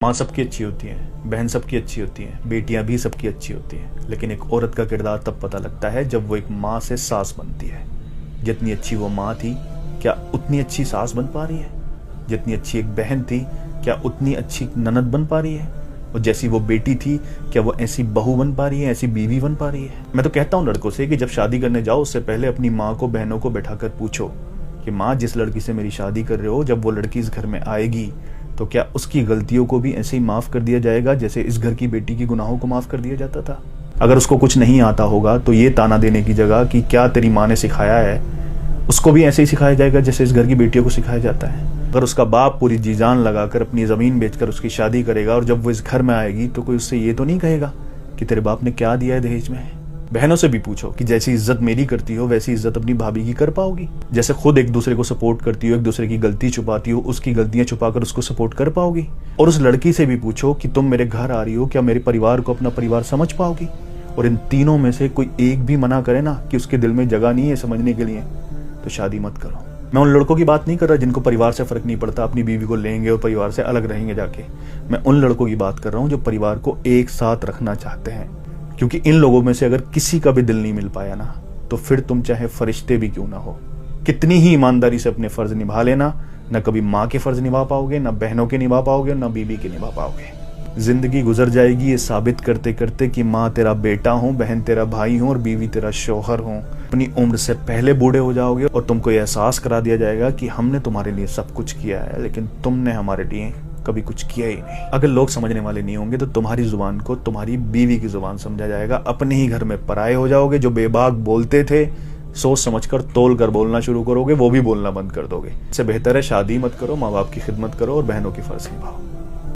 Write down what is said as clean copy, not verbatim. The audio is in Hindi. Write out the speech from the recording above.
माँ सबकी अच्छी होती है, बहन सबकी अच्छी होती है, बेटियां भी सबकी अच्छी होती हैं, लेकिन एक औरत का किरदार तब पता लगता है जब वो एक माँ से सास बनती है। जितनी अच्छी वो माँ थी, क्या उतनी अच्छी सास बन पा रही है? जितनी अच्छी एक बहन थी, क्या उतनी अच्छी ननद बन पा रही है? और जैसी वो बेटी थी, क्या वो ऐसी बहू बन पा रही है, ऐसी बीवी बन पा रही है? मैं तो कहता हूँ लड़कों से कि जब शादी करने जाओ उससे पहले अपनी माँ को, बहनों को बैठाकर पूछो कि माँ, जिस लड़की से मेरी शादी कर रहे हो, जब वो लड़की इस घर में आएगी तो क्या उसकी गलतियों को भी ऐसे ही माफ कर दिया जाएगा जैसे इस घर की बेटी की गुनाहों को माफ कर दिया जाता था? अगर उसको कुछ नहीं आता होगा तो ये ताना देने की जगह कि क्या तेरी माँ ने सिखाया है, उसको भी ऐसे ही सिखाया जाएगा जैसे इस घर की बेटियों को सिखाया जाता है। अगर उसका बाप पूरी जी जान लगाकर अपनी जमीन बेचकर उसकी शादी करेगा और जब वो इस घर में आएगी तो कोई उससे ये तो नहीं कहेगा कि तेरे बाप ने क्या दिया है दहेज में? बहनों से भी पूछो कि जैसी इज्जत मेरी करती हो वैसी इज्जत अपनी भाभी की कर पाओगी? जैसे खुद एक दूसरे को सपोर्ट करती हो, एक दूसरे की गलती छुपाती हो, उसकी गलतियां छुपाकर उसको सपोर्ट कर पाओगी? और उस लड़की से भी पूछो कि तुम मेरे घर आ रही हो, क्या मेरे परिवार को अपना परिवार समझ पाओगी? और इन तीनों में से कोई एक भी मना करे ना कि उसके दिल में जगह नहीं है समझने के लिए, तो शादी मत करो। मैं उन लड़कों की बात नहीं कर रहा जिनको परिवार से फर्क नहीं पड़ता, अपनी बीवी को लेंगे और परिवार से अलग रहेंगे जाके। मैं उन लड़कों की बात कर रहा हूँ जो परिवार को एक साथ रखना चाहते हैं, क्योंकि इन लोगों में से अगर किसी का भी दिल नहीं मिल पाया ना, तो फिर तुम चाहे फरिश्ते भी क्यों ना हो, कितनी ही ईमानदारी से अपने फर्ज निभा लेना, न कभी माँ के फर्ज निभा पाओगे, न बहनों के निभा पाओगे, न बीबी के निभा पाओगे। जिंदगी गुजर जाएगी ये साबित करते करते कि माँ तेरा बेटा हूँ, बहन तेरा भाई हूँ और बीवी तेरा शौहर हूँ। अपनी उम्र से पहले बूढ़े हो जाओगे और तुमको ये एहसास करा दिया जाएगा कि हमने तुम्हारे लिए सब कुछ किया है, लेकिन तुमने हमारे लिए कभी कुछ किया ही नहीं। अगर लोग समझने वाले नहीं होंगे तो तुम्हारी जुबान को तुम्हारी बीवी की जुबान समझा जाएगा। अपने ही घर में पराये हो जाओगे। जो बेबाक बोलते थे, सोच समझकर तोल कर बोलना शुरू करोगे, वो भी बोलना बंद कर दोगे। इससे बेहतर है शादी मत करो, माँ बाप की खिदमत करो और बहनों की फर्ज निभाओ।